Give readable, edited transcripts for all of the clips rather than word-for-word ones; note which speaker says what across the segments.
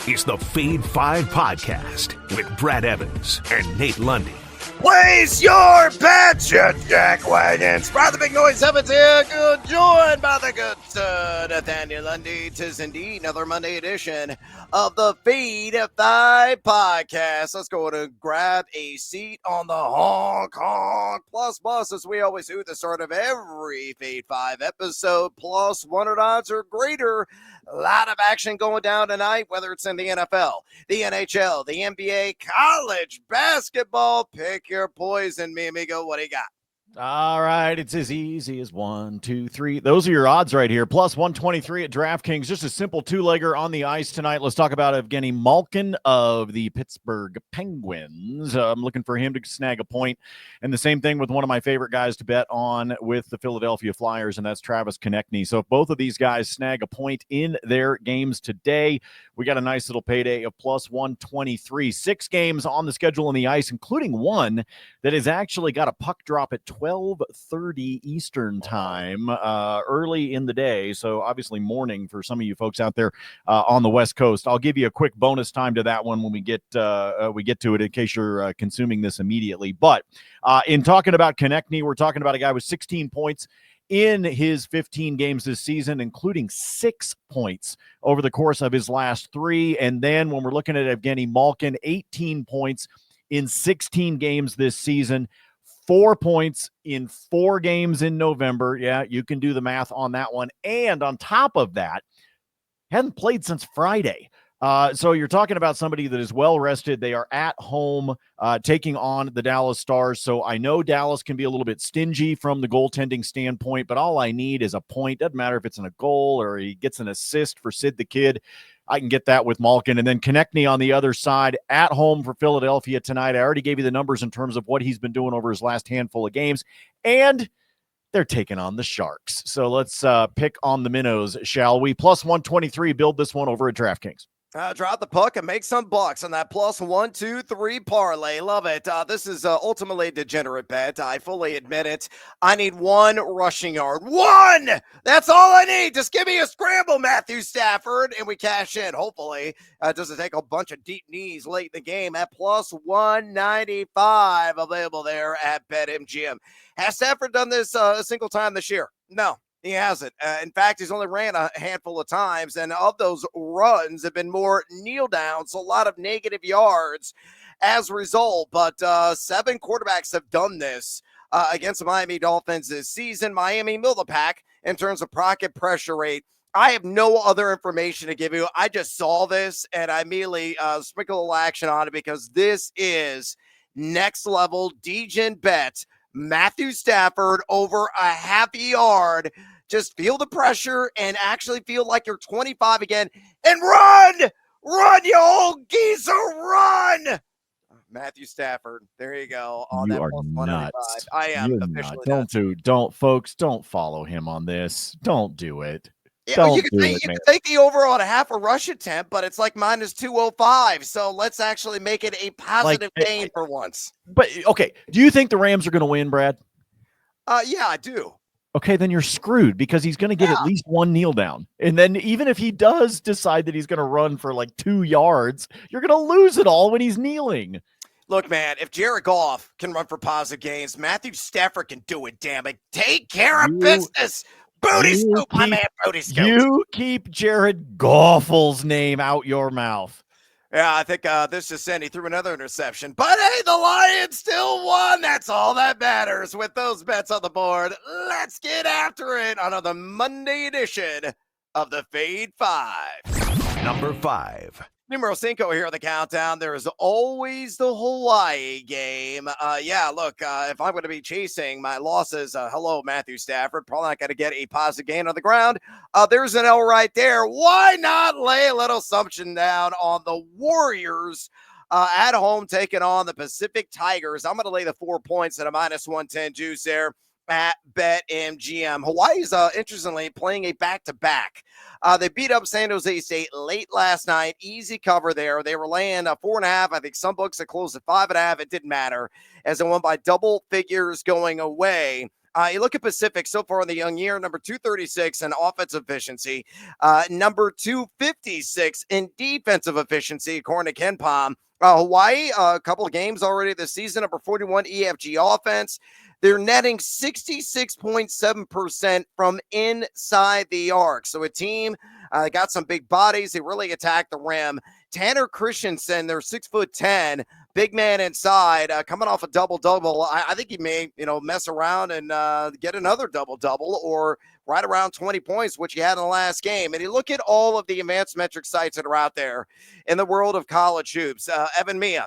Speaker 1: is the Fade 5 Podcast with Brad Evans and Nate Lundy.
Speaker 2: Place your bets, you jackwagons. By the big noise, Evans here, good, joined by the good sir, Nathaniel Lundy. 'Tis indeed another Monday edition of the Fade 5 Podcast. Let's go and grab a seat on the Honk Honk Plus Bus, as we always do at the start of every Fade 5 episode. Plus 100 odds or greater. A lot of action going down tonight, whether it's in the NFL, the NHL, the NBA, college basketball. Pick your poison, mi amigo. What do you got?
Speaker 3: All right, it's as easy as 1, 2, 3. Those are your odds right here. Plus 123 at DraftKings. Just a simple two-legger on the ice tonight. Let's talk about Evgeny Malkin of the Pittsburgh Penguins. I'm looking for him to snag a point. And the same thing with one of my favorite guys to bet on with the Philadelphia Flyers, and that's Travis Konechny. So if both of these guys snag a point in their games today, we got a nice little payday of plus 123. 6 games on the schedule on the ice, including one that has actually got a puck drop at 12:30 Eastern time early in the day. So obviously morning for some of you folks out there on the West Coast. I'll give you a quick bonus time to that one when we get to it in case you're consuming this immediately. But in talking about Konechny, we're talking about a guy with 16 points in his 15 games this season, including 6 points over the course of his last 3. And then when we're looking at Evgeny Malkin, 18 points in 16 games this season, 4 points in 4 games in November. Yeah, you can do the math on that one. And on top of that, hadn't played since Friday. So you're talking about somebody that is well rested. They are at home taking on the Dallas Stars. So I know Dallas can be a little bit stingy from the goaltending standpoint, but all I need is a point. Doesn't matter if it's in a goal or he gets an assist for Sid the Kid. I can get that with Malkin. And then Konechny on the other side at home for Philadelphia tonight. I already gave you the numbers in terms of what he's been doing over his last handful of games. And they're taking on the Sharks. So let's pick on the Minnows, shall we? Plus 123, build this one over at DraftKings.
Speaker 2: Drop the puck and make some bucks on that plus 1, 2, 3 parlay. Love it. This is ultimately a degenerate bet. I fully admit it. I need 1 rushing yard. 1! That's all I need. Just give me a scramble, Matthew Stafford, and we cash in. Hopefully, it doesn't take a bunch of deep knees late in the game at plus 195 available there at BetMGM. Has Stafford done this a single time this year? No. He hasn't. In fact, he's only ran a handful of times, and of those runs have been more kneel downs, so a lot of negative yards as a result. But 7 quarterbacks have done this against the Miami Dolphins this season. Miami middle of the pack in terms of pocket pressure rate. I have no other information to give you. I just saw this, and I immediately sprinkled a little action on it because this is next level degen bet. Matthew Stafford over a half yard. Just feel the pressure and actually feel like you're 25 again and run, you old geezer, run. Matthew Stafford. There you go. On
Speaker 3: you
Speaker 2: that
Speaker 3: are
Speaker 2: plus 195.
Speaker 3: nuts.
Speaker 2: I am
Speaker 3: You're
Speaker 2: officially
Speaker 3: nuts. Don't folks, don't follow him on this. Don't do it.
Speaker 2: Yeah, you can take the over on a half a rush attempt, but it's like minus 205. So let's actually make it a positive gain for once.
Speaker 3: But okay, do you think the Rams are going to win, Brad?
Speaker 2: Yeah, I do.
Speaker 3: Okay, then you're screwed because he's going to get at least 1 kneel down. And then even if he does decide that he's going to run for like 2 yards, you're going to lose it all when he's kneeling.
Speaker 2: Look, man, if Jared Goff can run for positive gains, Matthew Stafford can do it, damn it. Take care of business. Booty scoop, my man, booty scoop.
Speaker 3: You keep Jared Goff's name out your mouth.
Speaker 2: Yeah, I think this just in. He threw another interception. But hey, the Lions still won. That's all that matters. With those bets on the board, let's get after it on another Monday edition of the Fade 5.
Speaker 1: Number 5.
Speaker 2: Numero 5 here on the countdown. There is always the Hawaii game. Yeah, look, if I'm going to be chasing my losses, hello, Matthew Stafford, probably not going to get a positive gain on the ground. There's an L right there. Why not lay a little assumption down on the Warriors at home taking on the Pacific Tigers? I'm going to lay the 4 points at a minus 110 juice there at BetMGM. Hawaii's, interestingly, playing a back-to-back. They beat up San Jose State late last night. Easy cover there. They were laying 4.5. I think some books that closed at 5.5. It didn't matter as they won by double figures going away. You look at Pacific so far in the young year, number 236 in offensive efficiency, number 256 in defensive efficiency, according to Ken Palm. Hawaii, a couple of games already this season, number 41 EFG offense. They're netting 66.7% from inside the arc. So a team got some big bodies. They really attacked the rim. Tanner Christensen, they're 6'10", big man inside, coming off a double-double. I think he may, mess around and get another double-double or right around 20 points, which he had in the last game. And you look at all of the advanced metric sites that are out there in the world of college hoops. Evan Mia,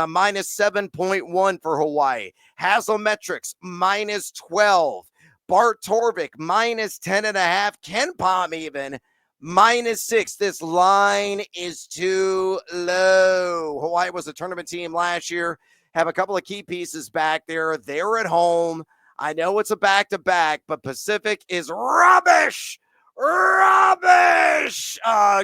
Speaker 2: minus 7.1 for Hawaii. Hazelmetrics, minus 12. Bart Torvik, minus 10.5. Ken Palm even, minus 6. This line is too low. Hawaii was a tournament team last year. Have a couple of key pieces back there. They're at home. I know it's a back-to-back, but Pacific is rubbish. Rubbish.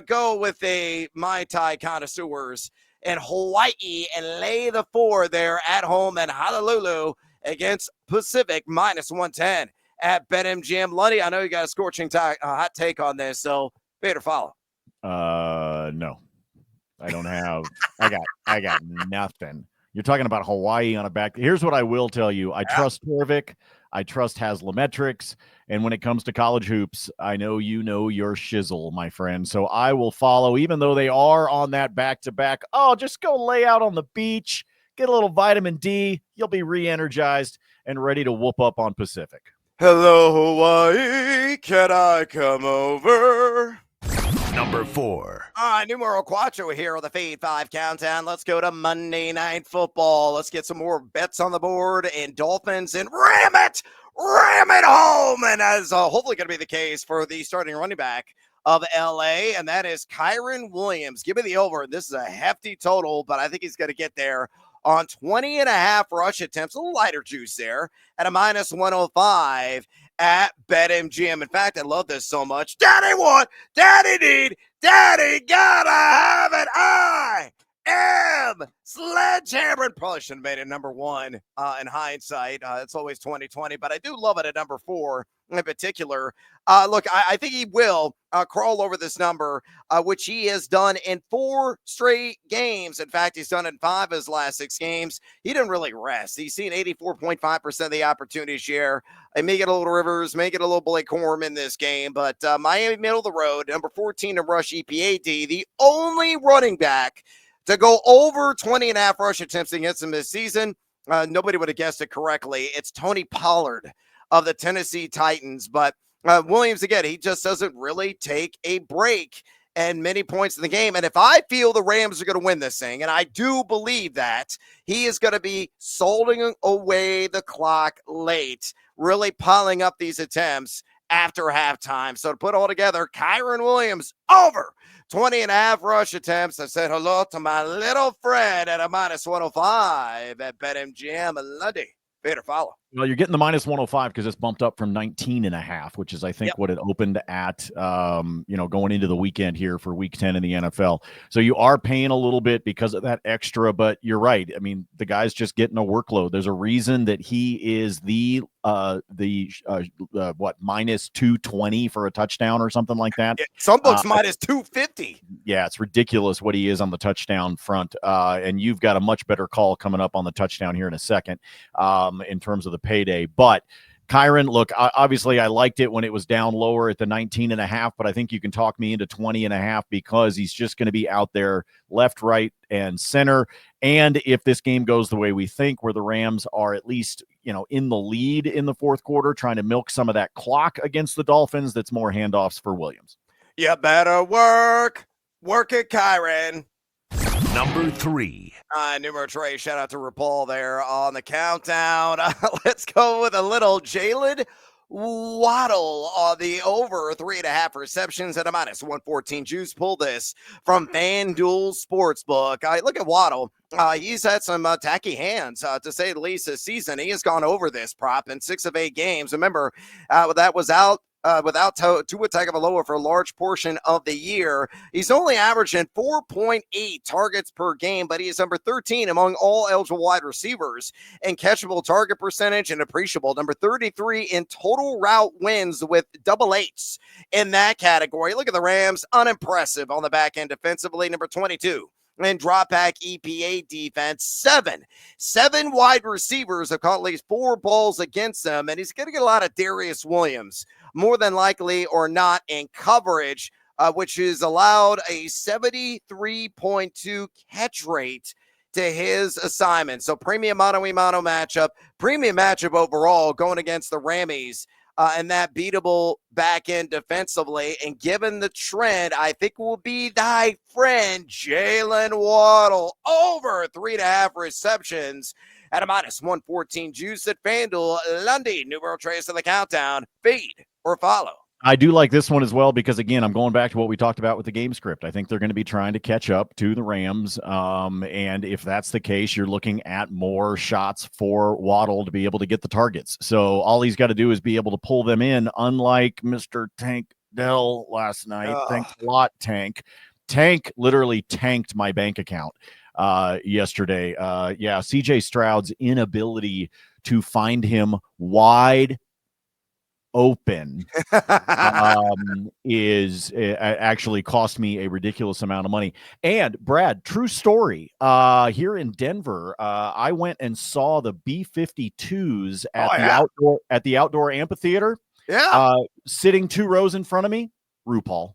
Speaker 2: Go with the Mai Tai connoisseurs in Hawaii and lay the 4 there at home in Honolulu against Pacific, minus 110 at BetMGM. Lundy, I know you got a scorching hot take on this, so better follow.
Speaker 3: No, I don't have. I got nothing. You're talking about Hawaii on a back. Here's what I will tell you. I trust Torvik. I trust Haslametrics. And when it comes to college hoops, I know you know your shizzle, my friend. So I will follow, even though they are on that back-to-back. Oh, just go lay out on the beach, get a little vitamin D. You'll be re-energized and ready to whoop up on Pacific.
Speaker 2: Hello, Hawaii. Can I come over?
Speaker 1: Number 4.
Speaker 2: Numero cuatro here on the Fade 5 Countdown. Let's go to Monday Night Football. Let's get some more bets on the board and Dolphins and ram it home. And as hopefully going to be the case for the starting running back of LA, and that is Kyren Williams. Give me the over. This is a hefty total, but I think he's going to get there on 20.5 rush attempts. A little lighter juice there at a minus 105 at BetMGM. In fact, I love this so much. Daddy want, daddy need, daddy gotta have it. I am Sledgehammer. Probably should have made it number 1 in hindsight. It's always 2020, but I do love it at number 4 in particular. Look, I think he will crawl over this number, which he has done in 4 straight games. In fact, he's done in 5 of his last 6 games. He didn't really rest. He's seen 84.5% of the opportunity share. They may get a little Rivers, may get a little Blake Corum in this game, but Miami middle of the road, number 14 in rush EPAD, the only running back to go over 20.5 rush attempts against him this season. Nobody would have guessed it correctly. It's Tony Pollard of the Tennessee Titans, but Williams, again, he just doesn't really take a break and many points in the game. And if I feel the Rams are going to win this thing, and I do believe that, he is going to be salting away the clock late, really piling up these attempts after halftime. So to put all together, Kyren Williams over 20.5 rush attempts. I said hello to my little friend at a minus 105 at BetMGM. Lundy, better follow.
Speaker 3: Well, you're getting the minus 105 because it's bumped up from 19.5, which is, I think, what it opened at, going into the weekend here for week 10 in the NFL. So you are paying a little bit because of that extra, but you're right. I mean, the guy's just getting a workload. There's a reason that he is the minus 220 for a touchdown or something like that.
Speaker 2: Some books minus 250.
Speaker 3: Yeah, it's ridiculous what he is on the touchdown front. And you've got a much better call coming up on the touchdown here in a second in terms of the payday. But Kyren, look, obviously I liked it when it was down lower at the 19.5, but I think you can talk me into 20.5 because he's just going to be out there left, right, and center. And if this game goes the way we think, where the Rams are at least, in the lead in the fourth quarter, trying to milk some of that clock against the Dolphins, that's more handoffs for Williams.
Speaker 2: You better work it, Kyren.
Speaker 1: Number 3.
Speaker 2: Numero 3, shout out to RuPaul there on the countdown. Let's go with a little Jaylen Waddle on the over 3.5 receptions at a minus 114 juice. Pull this from FanDuel Sportsbook. Look at Waddle. He's had some tacky hands, to say the least, this season. He has gone over this prop in 6 of 8 games. Remember, that was out without Tua Tagovailoa for a large portion of the year. He's only averaging 4.8 targets per game, but he is number 13 among all eligible wide receivers in catchable target percentage and appreciable. Number 33 in total route wins with double eights in that category. Look at the Rams, unimpressive on the back end defensively. Number 22 in drop back EPA defense. Seven wide receivers have caught at least 4 balls against them, and he's going to get a lot of Darius Williams, more than likely or not, in coverage, which is allowed a 73.2 catch rate to his assignment. So premium mano-a-mano matchup, premium matchup overall going against the Rammies. And that beatable back end defensively. And given the trend, I think will be thy friend Jaylen Waddle over 3.5 receptions at a -114 juice at FanDuel. Lundy, numero trace of the countdown. Feed or follow.
Speaker 3: I do like this one as well because, again, I'm going back to what we talked about with the game script. I think they're going to be trying to catch up to the Rams. And if that's the case, you're looking at more shots for Waddle to be able to get the targets. So all he's got to do is be able to pull them in, unlike Mr. Tank Dell last night. Thanks a lot, Tank. Tank literally tanked my bank account yesterday. CJ Stroud's inability to find him wide open is actually cost me a ridiculous amount of money. And Brad, true story, here in Denver, I went and saw the B-52s at the outdoor amphitheater. Sitting 2 rows in front of me, RuPaul.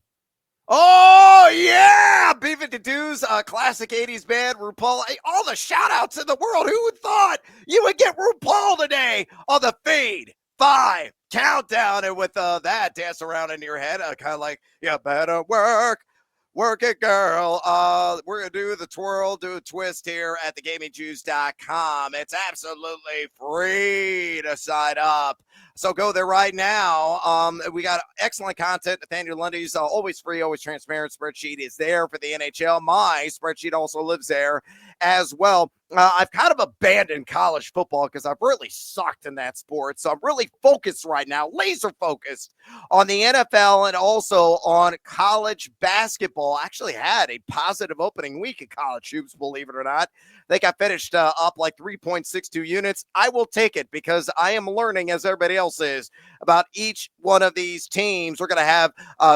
Speaker 2: Oh, yeah! B-52s, classic 80s band, RuPaul. Hey, all the shout-outs in the world. Who would thought you would get RuPaul today on the Fade 5 countdown? And with that dance around in your head, kind of like, you better work it, girl. We're going to do the twirl, do a twist here at thegamingjuice.com. It's absolutely free to sign up. So go there right now. We got excellent content. Nathaniel Lundy's always free, always transparent spreadsheet is there for the NHL. My spreadsheet also lives there as well. I've kind of abandoned college football because I've really sucked in that sport. So I'm really focused right now, laser focused on the NFL and also on college basketball. I actually had a positive opening week in college hoops, believe it or not. I think I finished up like 3.62 units. I will take it because I am learning, as everybody else is, about each one of these teams. We're going to have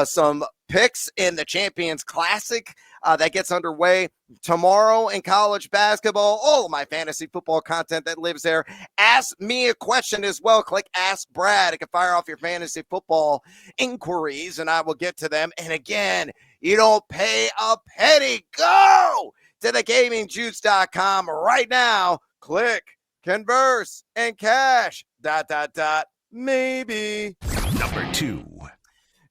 Speaker 2: some picks in the Champions Classic that gets underway tomorrow in college basketball. All of my fantasy football content that lives there. Ask me a question as well. Click Ask Brad. You can fire off your fantasy football inquiries, and I will get to them. And again, you don't pay a penny. Go to thegamingjuice.com right now. Click, converse, and cash. ... Maybe.
Speaker 1: Number 2.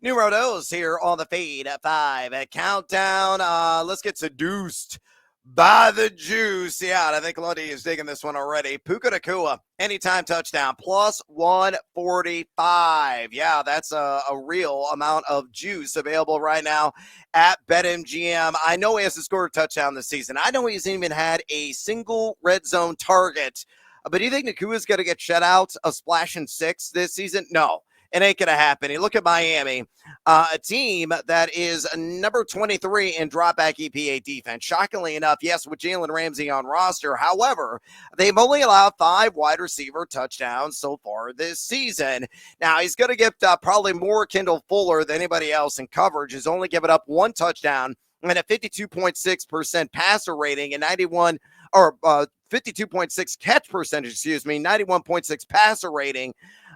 Speaker 2: Numero dos here on the Fade at 5 at countdown. Let's get seduced by the juice. Yeah, and I think Lundy is digging this one already. Puka Nacua, anytime touchdown, +145. Yeah, that's a real amount of juice available right now at BetMGM. I know he hasn't scored a touchdown this season. I know he hasn't even had a single red zone target. But do you think Nakua's going to get shut out of splashing 6 this season? No. It ain't going to happen. You look at Miami, a team that is number 23 in dropback EPA defense. Shockingly enough, yes, with Jalen Ramsey on roster. However, they've only allowed 5 wide receiver touchdowns so far this season. Now, he's going to get probably more Kendall Fuller than anybody else in coverage. He's only given up 1 touchdown and a 52.6% passer rating and 52.6 catch percentage, 91.6 passer rating.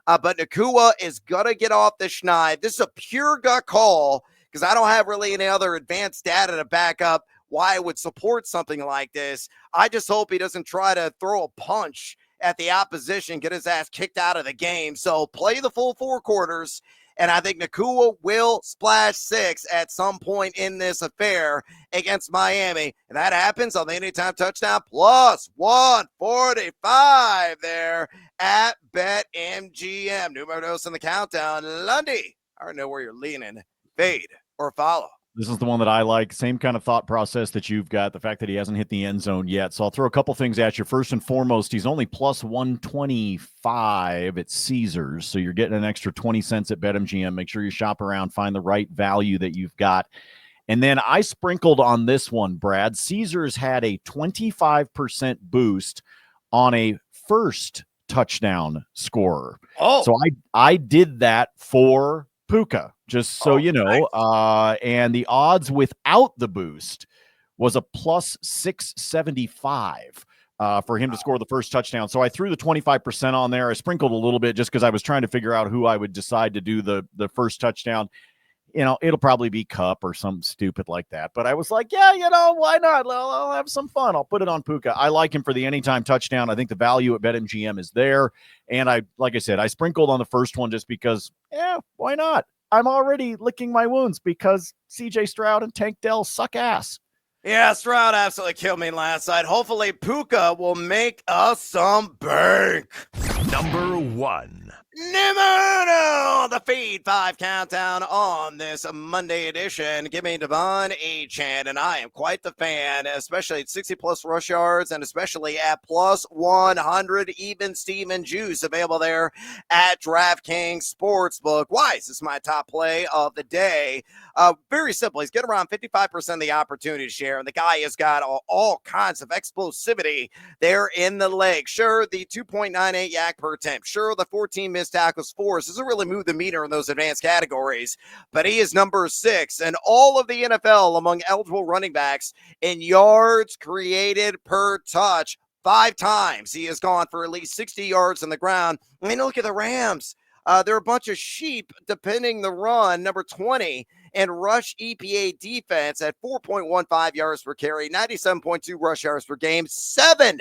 Speaker 2: But Nacua is going to get off the schneid. This is a pure gut call because I don't have really any other advanced data to back up why I would support something like this. I just hope he doesn't try to throw a punch at the opposition, get his ass kicked out of the game. So play the full 4 quarters, and I think Nacua will splash 6 at some point in this affair against Miami. And that happens on the anytime touchdown +145 there at BetMGM. Numero dos in the countdown. Lundy, I already know where you're leaning. Fade or follow.
Speaker 3: This is the one that I like. Same kind of thought process that you've got, the fact that he hasn't hit the end zone yet. So I'll throw a couple things at you. First and foremost, he's only plus 125 at Caesars. So you're getting an extra 20 cents at BetMGM. Make sure you shop around, find the right value that you've got. And then I sprinkled on this one, Brad. Caesars had a 25% boost on a first touchdown scorer.
Speaker 2: Oh,
Speaker 3: so I did that for Puka, just so you know.
Speaker 2: Nice.
Speaker 3: And the odds without the boost was a plus 675 for him to score the first touchdown. So I threw the 25% on there. I sprinkled a little bit just because I was trying to figure out who I would decide to do the first touchdown. It'll probably be Cup or something stupid like that. But I was like, yeah, why not? I'll have some fun. I'll put it on Puka. I like him for the anytime touchdown. I think the value at BetMGM is there. And like I said, I sprinkled on the first one just because, why not? I'm already licking my wounds because CJ Stroud and Tank Dell suck ass.
Speaker 2: Yeah, Stroud absolutely killed me last night. Hopefully, Puka will make us some bank.
Speaker 1: Number 1.
Speaker 2: Numero, the Feed 5 countdown on this Monday edition. Give me Devon Achane, and I am quite the fan, especially at 60-plus rush yards and especially at plus 100 even Steven juice available there at DraftKings Sportsbook. Why is this my top play of the day? Very simple. He's getting around 55% of the opportunity share, and the guy has got all kinds of explosivity there in the leg. Sure, the 2.98 yak per attempt. Sure, the 14 missed tackles forced doesn't really move the meter in those advanced categories, but he is number 6 in all of the NFL among eligible running backs in yards created per touch. 5 times he has gone for at least 60 yards on the ground. I mean, look at the Rams. They're a bunch of sheep defending the run, number 20, and rush EPA defense at 4.15 yards per carry, 97.2 rush yards per game. Seven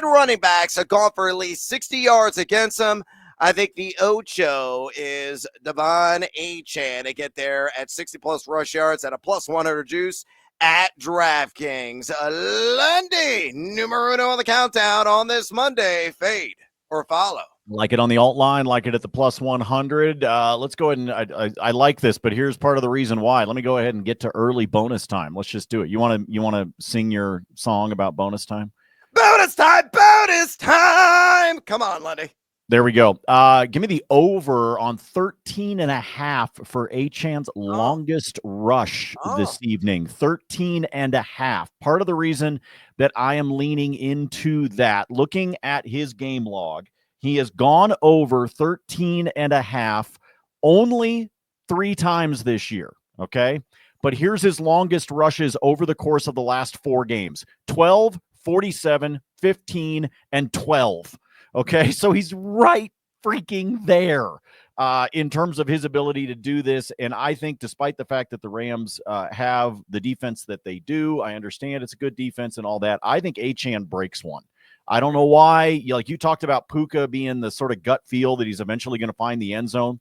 Speaker 2: running backs have gone for at least 60 yards against them. I think the Ocho is Devon Achane to get there at 60-plus rush yards at a plus 100 juice at DraftKings. Lundy, numero uno on the countdown on this Monday. Fade or follow.
Speaker 3: Like it on the alt line, like it at the plus 100. Let's go ahead and I like this, but here's part of the reason why. Let me go ahead and get to early bonus time. Let's just do it. You want to sing your song about bonus time?
Speaker 2: Bonus time! Bonus time! Come on, Lundy.
Speaker 3: There we go. Give me the over on 13.5 for Achane's longest rush this evening. 13.5. Part of the reason that I am leaning into that, looking at his game log, he has gone over 13.5 only 3 times this year. Okay. But here's his longest rushes over the course of the last 4 games: 12, 47, 15, and 12. Okay, so he's right freaking there in terms of his ability to do this. And I think despite the fact that the Rams have the defense that they do, I understand it's a good defense and all that, I think Achane breaks one. I don't know why. Like you talked about Puka being the sort of gut feel that he's eventually going to find the end zone.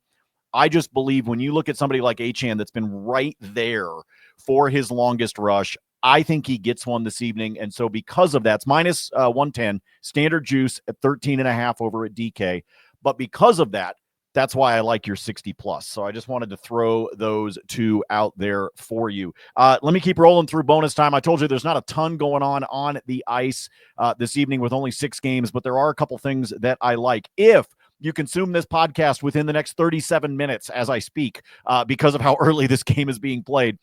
Speaker 3: I just believe when you look at somebody like Achane that's been right there for his longest rush, I think he gets one this evening. And so because of that, it's minus 110, standard juice at 13.5 over at DK. But because of that, that's why I like your 60 plus. So I just wanted to throw those 2 out there for you. Let me keep rolling through bonus time. I told you there's not a ton going on the ice this evening with only 6 games, but there are a couple things that I like. If you consume this podcast within the next 37 minutes as I speak because of how early this game is being played.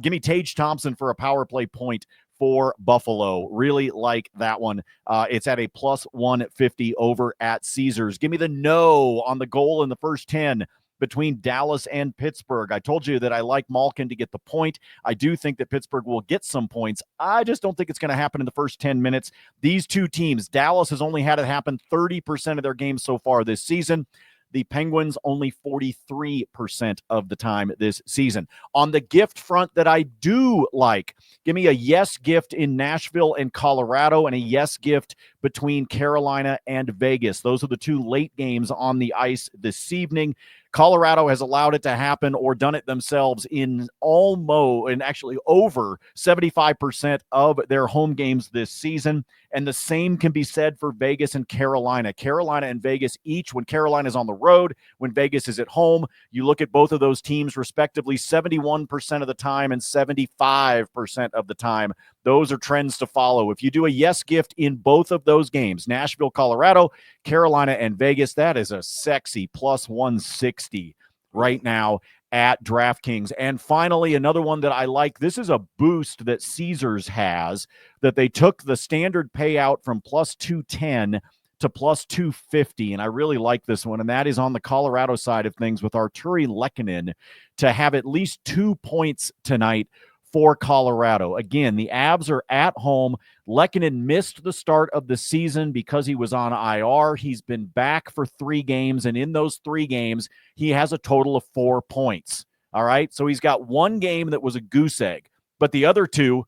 Speaker 3: Give me Tage Thompson for a power play point for Buffalo. Really like that one. It's at a plus 150 over at Caesars. Give me the no on the goal in the first 10 between Dallas and Pittsburgh. I told you that I like Malkin to get the point. I do think that Pittsburgh will get some points. I just don't think it's going to happen in the first 10 minutes. These 2 teams, Dallas has only had it happen 30% of their games so far this season. The Penguins only 43% of the time this season. On the gift front that I do like, give me a yes gift in Nashville and Colorado and a yes gift between Carolina and Vegas. Those are the two late games on the ice this evening. Colorado has allowed it to happen or done it themselves in actually over 75% of their home games this season. And the same can be said for Vegas and Carolina. Carolina and Vegas each, when Carolina is on the road, when Vegas is at home, you look at both of those teams respectively 71% of the time and 75% of the time. Those are trends to follow. If you do a yes gift in both of those games, Nashville, Colorado, Carolina, and Vegas, that is a sexy plus 160 right now at DraftKings. And finally, another one that I like, this is a boost that Caesars has, that they took the standard payout from plus 210 to plus 250, and I really like this one, and that is on the Colorado side of things with Artturi Lehkonen to have at least 2 points tonight for Colorado. Again, the Avs are at home. Lehkonen missed the start of the season because he was on IR. He's been back for 3 games, and in those 3 games, he has a total of 4 points. All right, so he's got 1 game that was a goose egg, but the other 2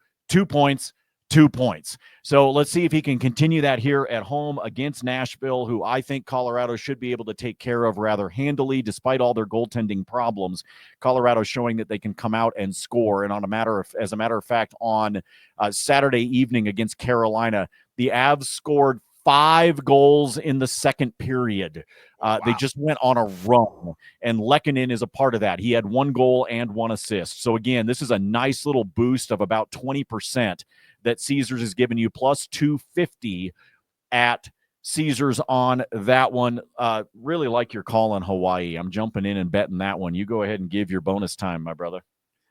Speaker 3: points, 2 points. So let's see if he can continue that here at home against Nashville, who I think Colorado should be able to take care of rather handily, despite all their goaltending problems. Colorado showing that they can come out and score. And as a matter of fact, on Saturday evening against Carolina, the Avs scored 5 goals in the second period.
Speaker 2: Wow.
Speaker 3: They just went on a run, and Lehkonen is a part of that. He had 1 goal and 1 assist. So again, this is a nice little boost of about 20% that Caesars has given you, plus 250 at Caesars on that one. Really like your call on Hawaii. I'm jumping in and betting that one. You go ahead and give your bonus time, my brother.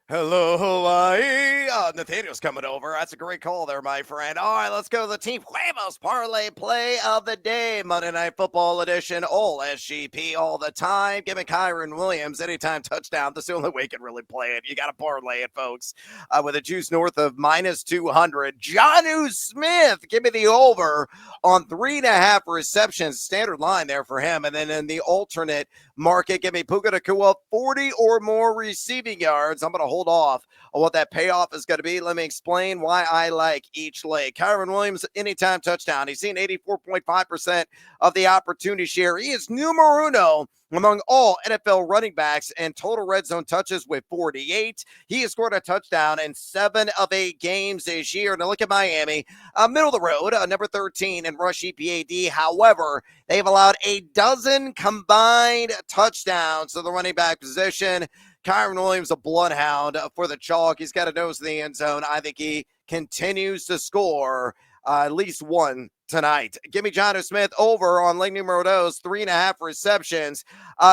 Speaker 2: Hello, Hawaii. Nathaniel's coming over. That's a great call there, my friend. All right, let's go to the Team Huevos Parlay Play of the Day. Monday Night Football Edition, all SGP all the time. Give me Kyren Williams, anytime touchdown. That's the only way you can really play it. You got to parlay it, folks. With a juice north of minus 200. Jonnu Smith, give me the over on 3.5 receptions. Standard line there for him. And then in the alternate market, give me Puka Nacua, 40 or more receiving yards. I'm going to hold off on what that payoff is going to be. Let me explain why I like each leg. Kyren Williams, anytime touchdown. He's seen 84.5% of the opportunity share. He is numero uno among all NFL running backs and total red zone touches with 48. He has scored a touchdown in 7 of 8 games this year. Now look at Miami, middle of the road, number 13 in rush EPAD. However, they've allowed a dozen combined touchdowns to the running back position. Kyren Williams, a bloodhound for the chalk. He's got a nose in the end zone. I think he continues to score at least 1 tonight. Give me Jonnu Smith over on leg numero 3.5 receptions.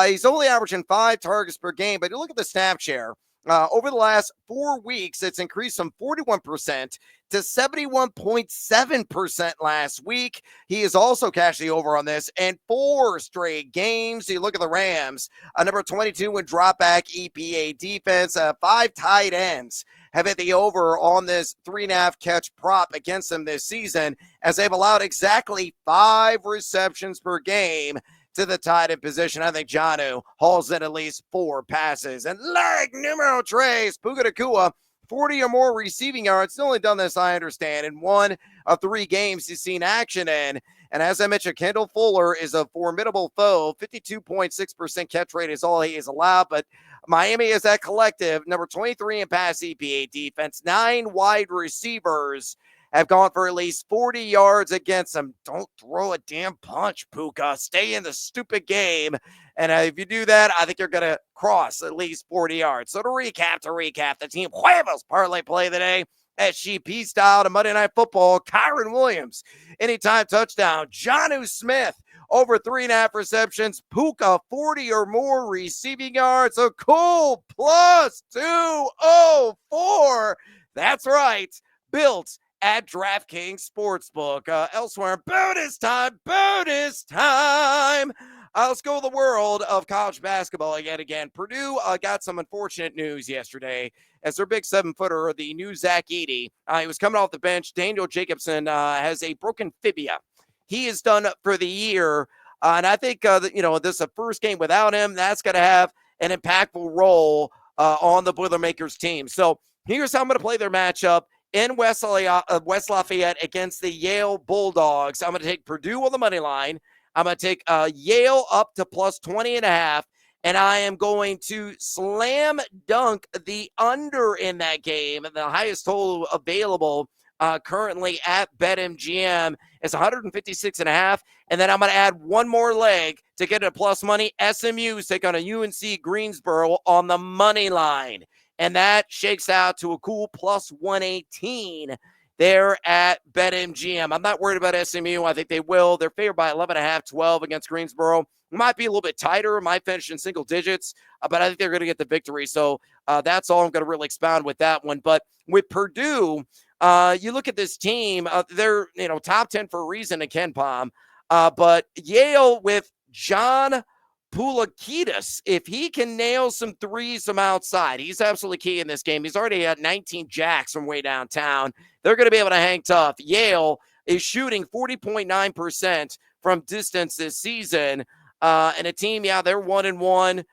Speaker 2: He's only averaging 5 targets per game, but you look at the snap share. Over the last 4 weeks, it's increased from 41% to 71.7% last week. He is also cashed the over on this and 4 straight games. You look at the Rams, number 22 with drop back EPA defense, 5 tight ends have hit the over on this 3.5 catch prop against them this season, as they've allowed exactly 5 receptions per game to the tight end position. I think Jonnu hauls in at least 4 passes. And leg numero 3, Puka Nacua, 40 or more receiving yards. He's only done this, I understand, in 1 of 3 games he's seen action in. And as I mentioned, Kendall Fuller is a formidable foe. 52.6% catch rate is all he is allowed. But Miami is that collective, number 23 in pass EPA defense. 9 wide receivers have gone for at least 40 yards against them. Don't throw a damn punch, Puka. Stay in the stupid game. And if you do that, I think you're going to cross at least 40 yards. So to recap, the Team Huevos Parlay Play of the Day, SGP style to Monday Night Football. Kyren Williams, anytime touchdown. Jonnu Smith, over 3.5 receptions. Puka, 40 or more receiving yards. A cool plus 204. That's right. Built at DraftKings Sportsbook. Elsewhere, bonus time. Let's go to the world of college basketball yet again. Purdue got some unfortunate news yesterday as their big 7-footer, the new Zach Edey, he was coming off the bench. Daniel Jacobson has a broken fibia. He is done for the year, and I think this is the first game without him. That's going to have an impactful role on the Boilermakers team. So here's how I'm going to play their matchup in West Lafayette against the Yale Bulldogs. I'm going to take Purdue on the money line. I'm going to take Yale up to plus 20.5. And I am going to slam dunk the under in that game. The highest total available currently at BetMGM is 156.5. And then I'm going to add one more leg to get it a plus money. SMU's take on a UNC Greensboro on the money line. And that shakes out to a cool plus 118 there at BetMGM. I'm not worried about SMU. I think they will. They're favored by 11.5, 12 against Greensboro. Might be a little bit tighter, might finish in single digits, but I think they're going to get the victory. So that's all I'm going to really expound with that one. But with Purdue, you look at this team, they're top 10 for a reason in KenPom. But Yale with John Pulakidis, if he can nail some threes from outside, he's absolutely key in this game. He's already had 19 jacks from way downtown. They're going to be able to hang tough. Yale is shooting 40.9% from distance this season. And a team, they're 1-1.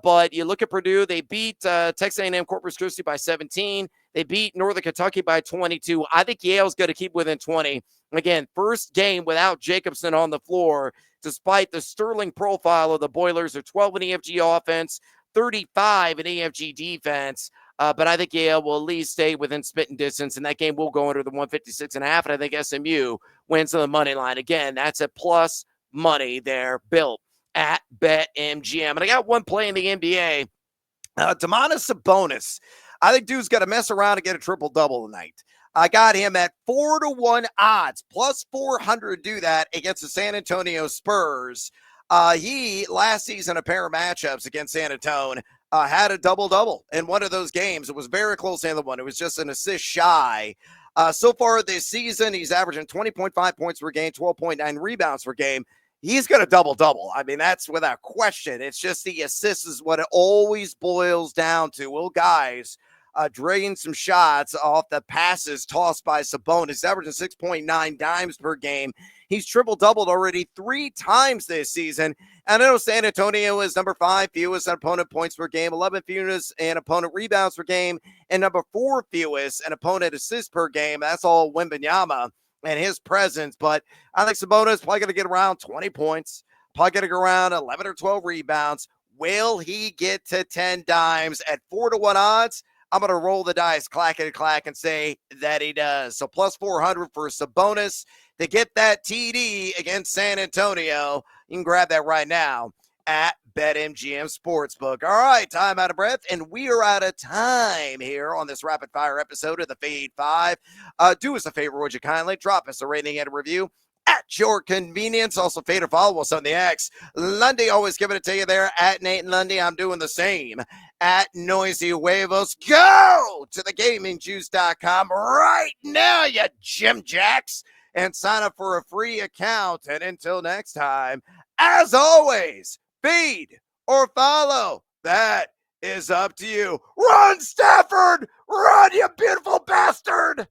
Speaker 2: But you look at Purdue, they beat Texas A&M Corpus Christi by 17. They beat Northern Kentucky by 22. I think Yale's going to keep within 20. Again, first game without Jacobson on the floor, despite the sterling profile of the Boilers. They're 12 in EFG offense, 35 in EFG defense. But I think Yale will at least stay within spitting distance, and that game will go under the 156.5. And I think SMU wins on the money line. Again, that's a plus money there built at BetMGM. And I got one play in the NBA. Domantas Sabonis. I think dude's got to mess around and get a triple-double tonight. I got him at 4-1 odds, plus 400 do that against the San Antonio Spurs. He, last season, a pair of matchups against San Antonio, had a double-double in one of those games. It was very close to the other one. It was just an assist shy. So far this season, he's averaging 20.5 points per game, 12.9 rebounds per game. He's going to double-double. I mean, that's without question. It's just the assists is what it always boils down to. Will guys drain some shots off the passes tossed by Sabonis, averaging 6.9 dimes per game. He's triple-doubled already 3 times this season. And I know San Antonio is number 5 fewest in opponent points per game, 11 fewest in opponent rebounds per game, and number 4 fewest in opponent assists per game. That's all Wembanyama and his presence. But I think Sabonis probably going to get around 20 points, probably going to go around 11 or 12 rebounds. Will he get to 10 dimes at 4-1 odds? I'm going to roll the dice, clack and say that he does. So plus 400 for Sabonis to get that TD against San Antonio. You can grab that right now at BetMGM Sportsbook. All right, time out of breath, and we are out of time here on this rapid fire episode of the Fade 5. Do us a favor, would you kindly? Drop us a rating and a review at your convenience. Also, fade or follow us on the X. Lundy, always giving it to you there at Nate Lundy. I'm doing the same at Noisy Huevos. Go to thegamingjuice.com right now, you Jim Jacks, and sign up for a free account. And until next time, as always, feed or follow. That is up to you. Run, Stafford! Run, you beautiful bastard!